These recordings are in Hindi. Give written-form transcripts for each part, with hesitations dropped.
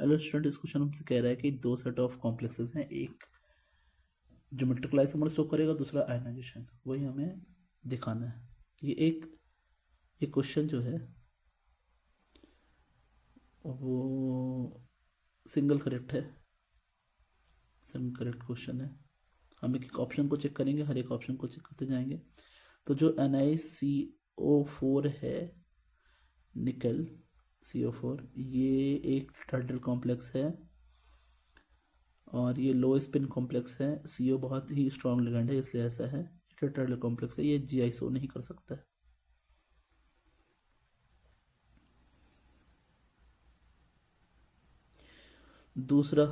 हेलो स्टूडेंट, इस क्वेश्चन हमसे कह रहा है कि दो सेट ऑफ कॉम्प्लेक्सेस हैं, एक ज्योमेट्रिकल आइसोमर शो करेगा, दूसरा आयनाइजेशन, वही हमें दिखाना है। ये क्वेश्चन जो है वो सिंगल करेक्ट है, सिंगल करेक्ट क्वेश्चन है। हम एक एक ऑप्शन को चेक करेंगे, हर एक ऑप्शन को चेक करते जाएंगे। तो जो NiCO4 है, निकल CO4, ये एक टेट्राहेड्रल कॉम्प्लेक्स है और ये लो स्पिन कॉम्प्लेक्स है। CO बहुत ही स्ट्रॉन्ग लिगेंड है, इसलिए ऐसा है। टेट्राहेड्रल कॉम्प्लेक्स है, ये GI नहीं कर सकता है। दूसरा,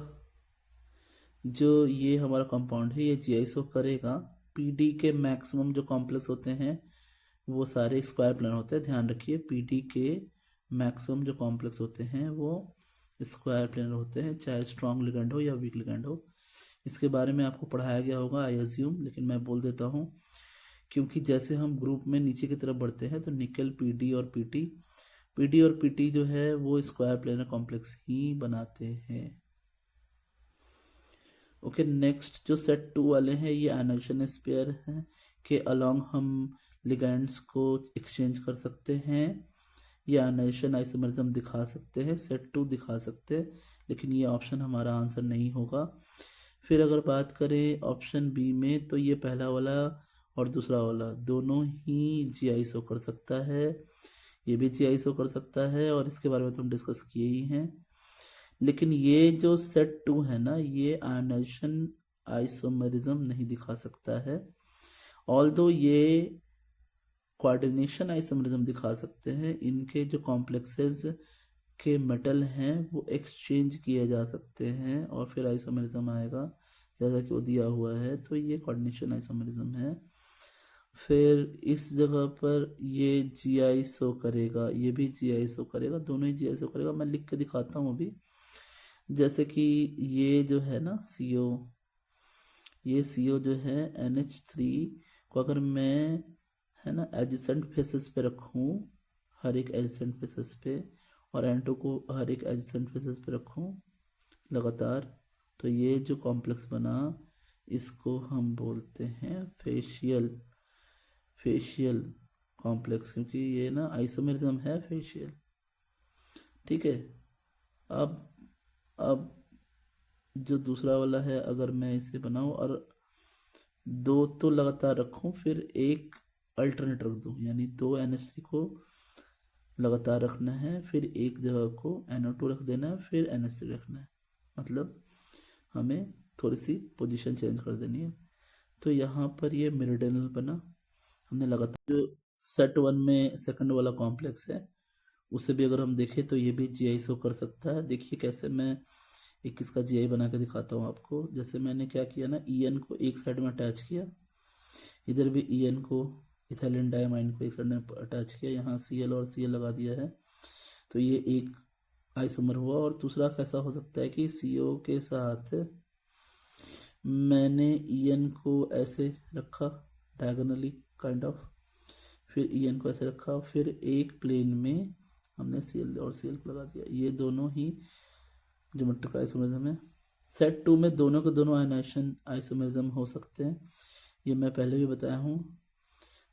जो ये हमारा कंपाउंड है, ये GI करेगा। PD के मैक्सिमम जो कॉम्प्लेक्स होते हैं वो सारे स्क्वायर प्लेन होते हैं। ध्यान रखिए, PD के मैक्सिमम जो कॉम्प्लेक्स होते हैं वो स्क्वायर प्लेन होते हैं, चाहे स्ट्रॉन्ग लिगेंड हो या वीक लिगेंड हो। इसके बारे में आपको पढ़ाया गया होगा आई अज्यूम, लेकिन मैं बोल देता हूँ क्योंकि जैसे हम ग्रुप में नीचे की तरफ बढ़ते हैं तो निकल, PD और PT जो है वो स्क्वायर प्लेनर कॉम्प्लेक्स ही बनाते हैं। ओके, नेक्स्ट जो सेट 2 वाले हैं ये आयनाइजेशन स्पेयर हैं के अलोंग हम लिगेंड्स को एक्सचेंज कर सकते हैं या आयनाइजेशन आइसोमरिज्म दिखा सकते हैं, सेट 2 दिखा सकते हैं, लेकिन ये ऑप्शन हमारा आंसर नहीं होगा। फिर अगर बात करें ऑप्शन बी में, तो ये पहला वाला और दूसरा वाला दोनों ही GI कर सकता है, ये भी GI कर सकता है, और इसके बारे में तो हम डिस्कस किए ही हैं। लेकिन ये जो सेट 2 है ना, ये आयनाइजेशन आइसोमरिज्म नहीं दिखा सकता है। ऑल्दो ये कोऑर्डिनेशन आइसोमरिज्म दिखा सकते हैं। इनके जो कॉम्प्लेक्सेस के मेटल हैं वो एक्सचेंज किए जा सकते हैं और फिर आइसोमरिज्म आएगा, जैसा कि वो दिया हुआ है। तो ये कोऑर्डिनेशन आइसोमरिज्म है। फिर इस जगह पर ये GI करेगा, ये भी GI करेगा, दोनों ही GI करेगा। मैं लिख के दिखाता हूँ अभी। जैसे कि ये जो है ना CO, ये CO जो है NH3 को अगर मैं, है ना, एडजेसेंट फेसेस पे रखूँ, हर एक एडजेसेंट फेसेस पे, और N2 को हर एक एडजेसेंट फेसेस पे रखूँ लगातार, तो ये जो कॉम्प्लेक्स बना इसको हम बोलते हैं फेशियल कॉम्प्लेक्स, क्योंकि ये ना आइसोमेरिज्म है फेशियल। ठीक है। अब जो दूसरा वाला है, अगर मैं इसे बनाऊं और दो तो लगातार रखूं, फिर एक अल्टरनेट रख दूं, यानी दो NH3 को लगातार रखना है, फिर एक जगह को NO2 रख देना है, फिर NH3 रखना है। मतलब हमें थोड़ी सी पोजीशन चेंज कर देनी है। तो यहाँ पर ये मेरिडियनल बना। हमने लगातार जो सेट 1 में सेकंड वाला कॉम्प्लेक्स है उसे भी अगर हम देखें तो ये भी GI कर सकता है। देखिए कैसे मैं एक इसका GI बना के दिखाता हूँ आपको। जैसे मैंने क्या किया ना, EN को एक साइड में अटैच किया, इधर भी EN को, इथाइलिन डायमाइन को एक साइड में अटैच किया, यहाँ Cl और Cl लगा दिया है, तो ये एक आइसोमर हुआ। और दूसरा कैसा हो सकता है कि CO के साथ मैंने EN को ऐसे रखा डायगोनली काइंड ऑफ, फिर EN को ऐसे रखा, फिर एक प्लेन में हमने Cl और Cl को लगा दिया। ये दोनों ही ज्योमेट्रिक आइसोमरिज्म है। सेट 2 में दोनों के दोनों आयनाइजेशन आइसोमरिज्म हो सकते हैं, ये मैं पहले भी बताया हूँ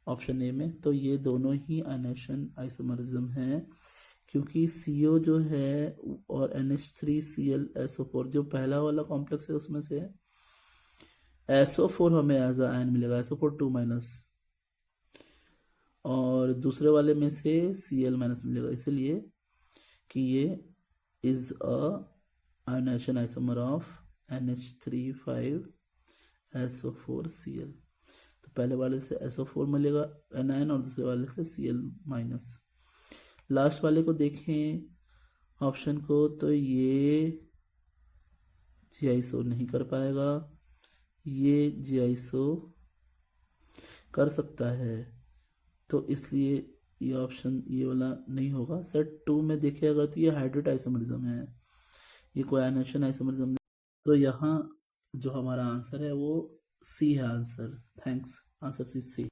ऑप्शन ए में। तो ये दोनों ही आयनाइजेशन आइसोमरिज्म है, क्योंकि CO जो है और NH3Cl जो पहला वाला कॉम्प्लेक्स है उसमें से है, SO4 हमें एज आयन मिलेगा, SO4 2-, और दूसरे वाले में से Cl- मिलेगा, इसलिए कि ये is a ionization isomer of NH3 5SO4Cl। तो पहले वाले से SO4 मिलेगा एनायन और दूसरे वाले से Cl-। लास्ट वाले को देखें ऑप्शन को, तो ये GI नहीं कर पाएगा, ये GI कर सकता है, तो इसलिए ये ऑप्शन ये वाला नहीं होगा। सेट 2 में देखे अगर तो ये हाइड्रेट आइसोमरिज्म है, ये कोई आयनाइजेशन आइसोमरिज्म नहीं। तो यहाँ जो हमारा आंसर है वो C है आंसर। Thanks, answer C।